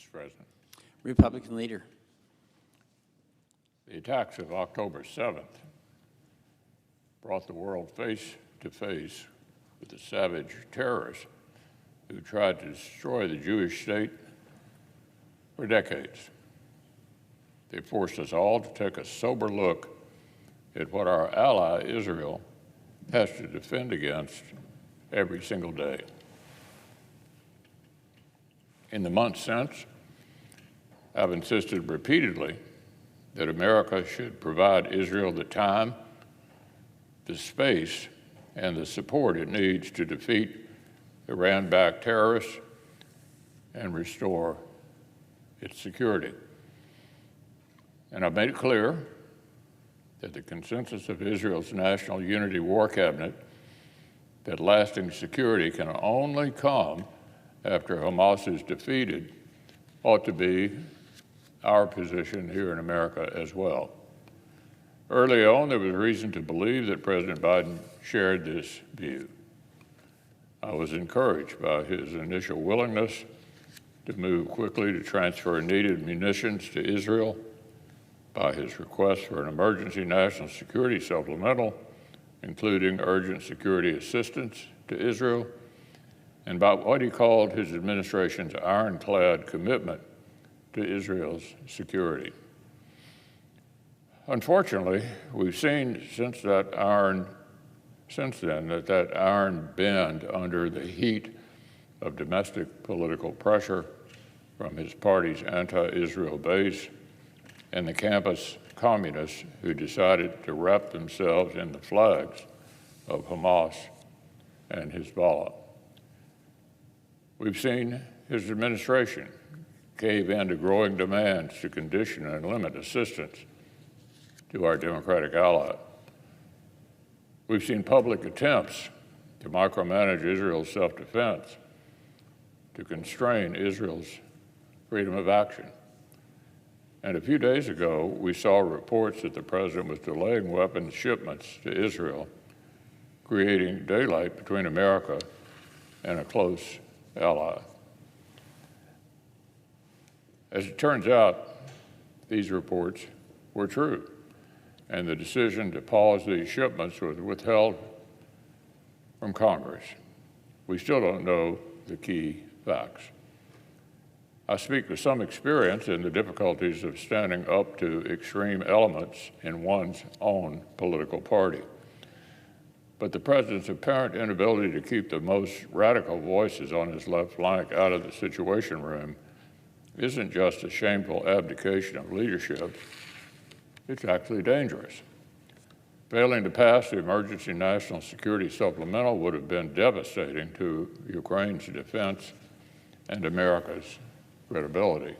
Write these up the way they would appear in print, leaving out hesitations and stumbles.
Mr. President. Republican leader. The attacks of October 7th brought the world face to face with the savage terrorists who tried to destroy the Jewish state for decades. They forced us all to take a sober look at what our ally, Israel, has to defend against every single day. In the months since, I've insisted repeatedly that America should provide Israel the time, the space, and the support it needs to defeat Iran-backed terrorists and restore its security. And I've made it clear that the consensus of Israel's National Unity War Cabinet that lasting security can only come after Hamas is defeated ought to be our position here in America as well. Early on, there was reason to believe that President Biden shared this view. I was encouraged by his initial willingness to move quickly to transfer needed munitions to Israel, by his request for an emergency national security supplemental, including urgent security assistance to Israel, and by what he called his administration's ironclad commitment to Israel's security. Unfortunately, we've seen since then that iron bend under the heat of domestic political pressure from his party's anti-Israel base and the campus communists who decided to wrap themselves in the flags of Hamas and Hezbollah. We've seen his administration cave in to growing demands to condition and limit assistance to our democratic ally. We've seen public attempts to micromanage Israel's self-defense, to constrain Israel's freedom of action. And a few days ago, we saw reports that the president was delaying weapons shipments to Israel, creating daylight between America and a close ally. As it turns out, these reports were true, and the decision to pause these shipments was withheld from Congress. We still don't know the key facts. I speak with some experience in the difficulties of standing up to extreme elements in one's own political party. But the president's apparent inability to keep the most radical voices on his left flank out of the Situation Room isn't just a shameful abdication of leadership, it's actually dangerous. Failing to pass the Emergency National Security Supplemental would have been devastating to Ukraine's defense and America's credibility.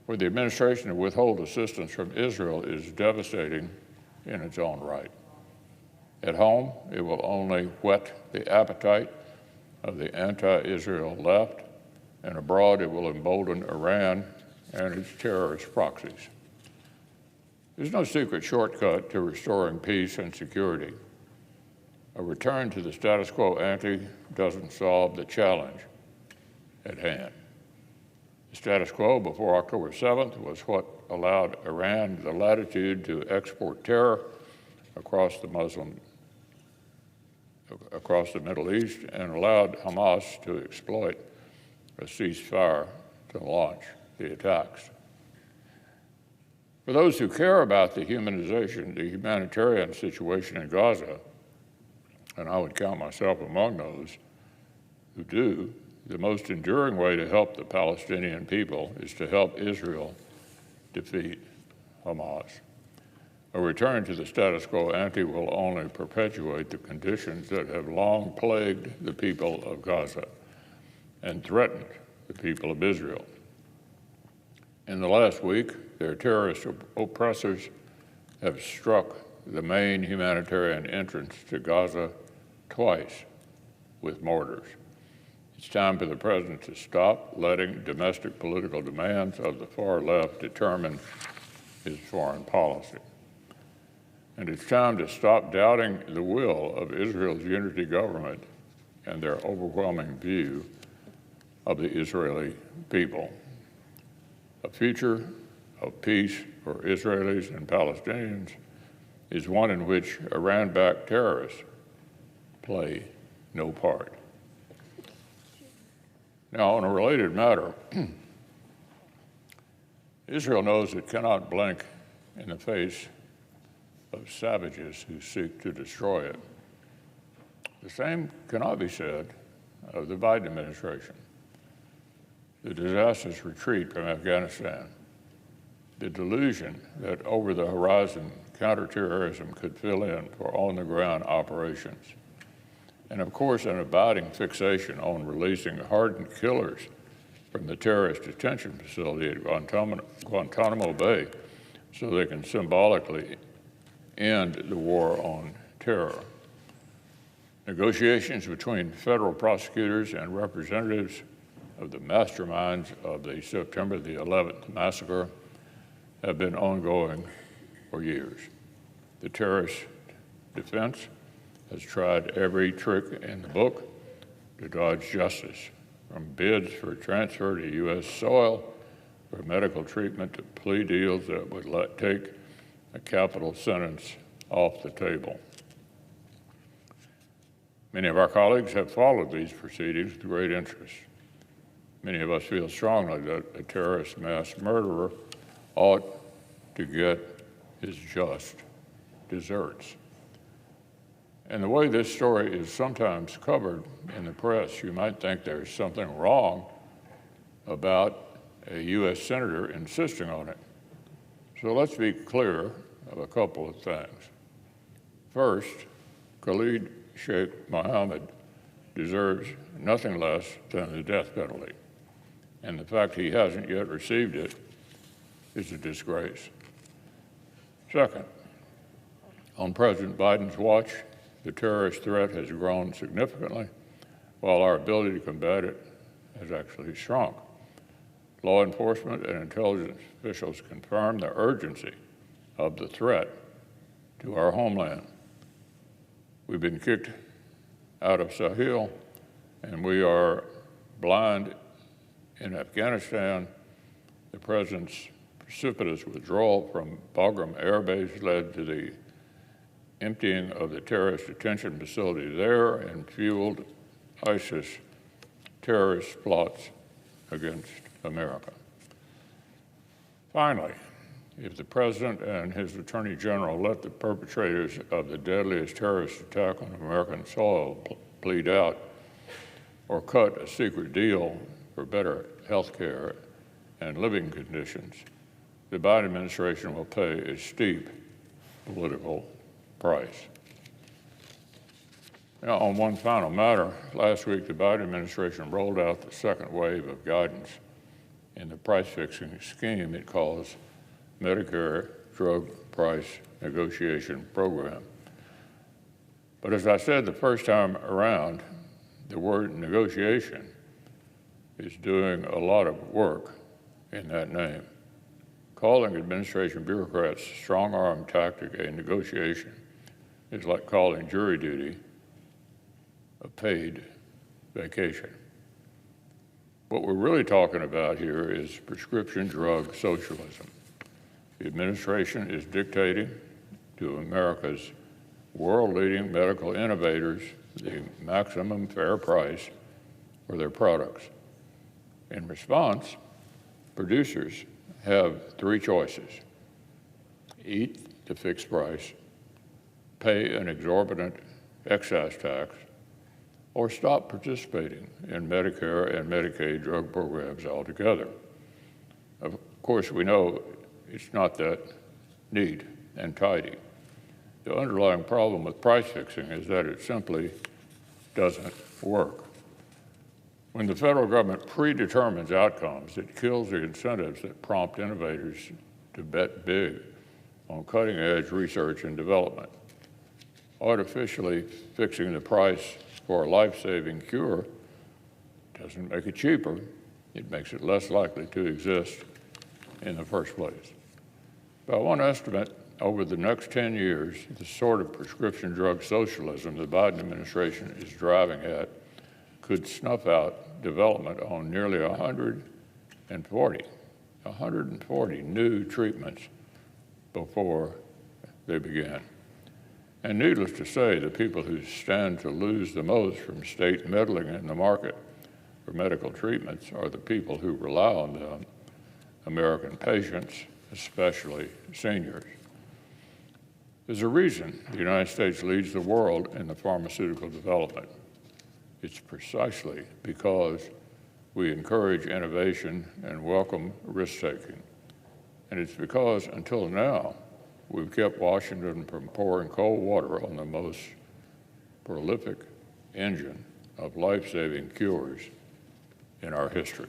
For the administration to withhold assistance from Israel is devastating in its own right. At home, it will only whet the appetite of the anti-Israel left, and abroad it will embolden Iran and its terrorist proxies. There's no secret shortcut to restoring peace and security. A return to the status quo ante doesn't solve the challenge at hand. The status quo before October 7th was what allowed Iran the latitude to export terror across the Middle East and allowed Hamas to exploit a ceasefire to launch the attacks. For those who care about the humanitarian situation in Gaza, and I would count myself among those who do, the most enduring way to help the Palestinian people is to help Israel defeat Hamas. A return to the status quo ante will only perpetuate the conditions that have long plagued the people of Gaza and threatened the people of Israel. In the last week, their terrorist oppressors have struck the main humanitarian entrance to Gaza twice with mortars. It's time for the president to stop letting domestic political demands of the far left determine his foreign policy. And it's time to stop doubting the will of Israel's unity government and their overwhelming view of the Israeli people. A future of peace for Israelis and Palestinians is one in which Iran-backed terrorists play no part. Now, on a related matter, Israel knows it cannot blink in the face of savages who seek to destroy it. The same cannot be said of the Biden administration. The disastrous retreat from Afghanistan, the delusion that over-the-horizon counterterrorism could fill in for on-the-ground operations, and of course an abiding fixation on releasing hardened killers from the terrorist detention facility at Guantanamo Bay so they can symbolically end the war on terror. Negotiations between federal prosecutors and representatives of the masterminds of the September the 11th massacre have been ongoing for years. The terrorist defense has tried every trick in the book to dodge justice, from bids for transfer to U.S. soil, for medical treatment to plea deals that would take a capital sentence off the table. Many of our colleagues have followed these proceedings with great interest. Many of us feel strongly that a terrorist mass murderer ought to get his just deserts. And the way this story is sometimes covered in the press, you might think there's something wrong about a U.S. senator insisting on it. So let's be clear of a couple of things. First, Khalid Sheikh Mohammed deserves nothing less than the death penalty. And the fact he hasn't yet received it is a disgrace. Second, on President Biden's watch, the terrorist threat has grown significantly, while our ability to combat it has actually shrunk. Law enforcement and intelligence officials confirm the urgency of the threat to our homeland. We've been kicked out of Sahel, and we are blind in Afghanistan. The president's precipitous withdrawal from Bagram Air Base led to the emptying of the terrorist detention facility there and fueled ISIS terrorist plots against America. Finally, if the president and his attorney general let the perpetrators of the deadliest terrorist attack on American soil plead out or cut a secret deal for better health care and living conditions, the Biden administration will pay a steep political price. Now, on one final matter, last week the Biden administration rolled out the second wave of guidance in the price-fixing scheme it calls Medicare Drug Price Negotiation Program. But as I said the first time around, the word negotiation is doing a lot of work in that name. Calling administration bureaucrats strong-arm tactic a negotiation is like calling jury duty a paid vacation. What we're really talking about here is prescription drug socialism. The administration is dictating to America's world-leading medical innovators the maximum fair price for their products. In response, producers have three choices: eat the fixed price, pay an exorbitant excise tax, or stop participating in Medicare and Medicaid drug programs altogether. Of course, we know it's not that neat and tidy. The underlying problem with price fixing is that it simply doesn't work. When the federal government predetermines outcomes, it kills the incentives that prompt innovators to bet big on cutting-edge research and development. Artificially fixing the price for a life-saving cure doesn't make it cheaper. It makes it less likely to exist in the first place. By one estimate, over the next 10 years, the sort of prescription drug socialism the Biden administration is driving at could snuff out development on nearly 140 140 new treatments before they began. And needless to say, the people who stand to lose the most from state meddling in the market for medical treatments are the people who rely on them, American patients, especially seniors. There's a reason the United States leads the world in the pharmaceutical development. It's precisely because we encourage innovation and welcome risk-taking. And it's because, until now, we've kept Washington from pouring cold water on the most prolific engine of life-saving cures in our history.